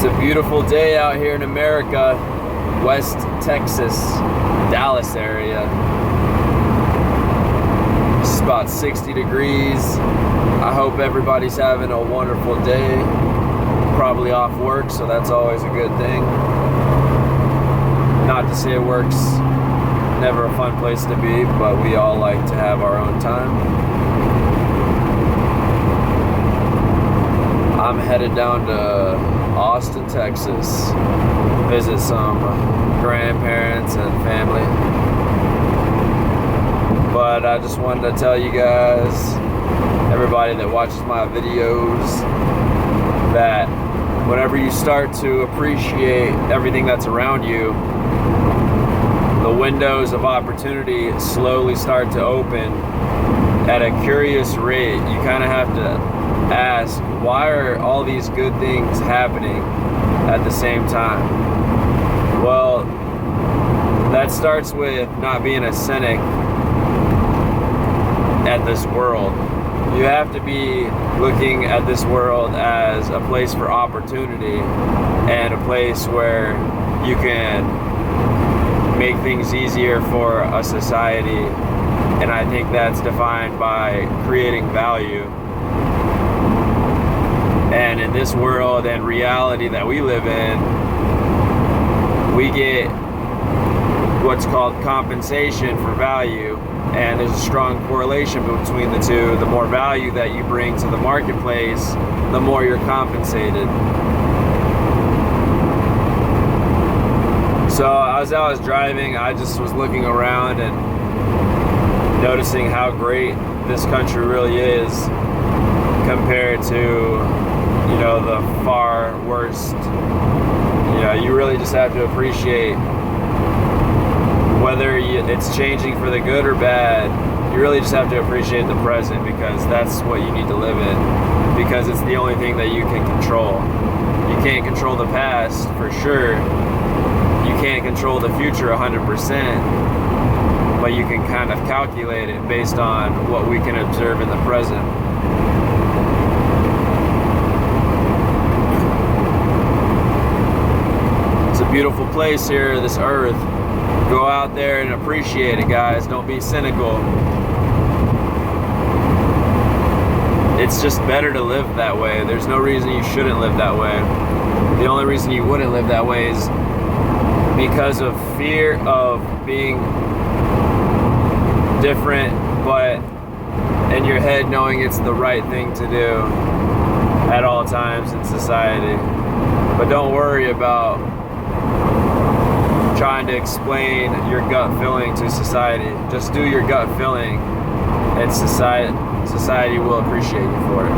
It's a beautiful day out here in America, West Texas, Dallas area. It's about 60 degrees. I hope everybody's having a wonderful day. Probably off work, so that's always a good thing. Not to say work's never a fun place to be, but we all like to have our own time. I'm headed down to Austin, Texas, visit some grandparents and family. But I just wanted to tell you guys, everybody that watches my videos, that whenever you start to appreciate everything that's around you, the windows of opportunity slowly start to open at a curious rate. You kind of have to ask, why are all these good things happening at the same time? Well, that starts with not being a cynic at this world. You have to be looking at this world as a place for opportunity and a place where you can make things easier for a society. And I think that's defined by creating value. And in this world and reality that we live in, we get what's called compensation for value. And there's a strong correlation between the two. The more value that you bring to the marketplace, the more you're compensated. So as I was driving, I just was looking around and noticing how great this country really is compared to, the far worst. You really just have to appreciate whether it's changing for the good or bad. You really just have to appreciate the present, because that's what you need to live in, because it's the only thing that you can control. You can't control the past for sure. You can't control the future 100%, but you can kind of calculate it based on what we can observe in the present. It's a beautiful place here, this earth. Go out there and appreciate it, guys. Don't be cynical. It's just better to live that way. There's no reason you shouldn't live that way. The only reason you wouldn't live that way is because of fear of being different, but in your head knowing it's the right thing to do at all times in society. But don't worry about trying to explain your gut feeling to society. Just do your gut feeling, and society will appreciate you for it.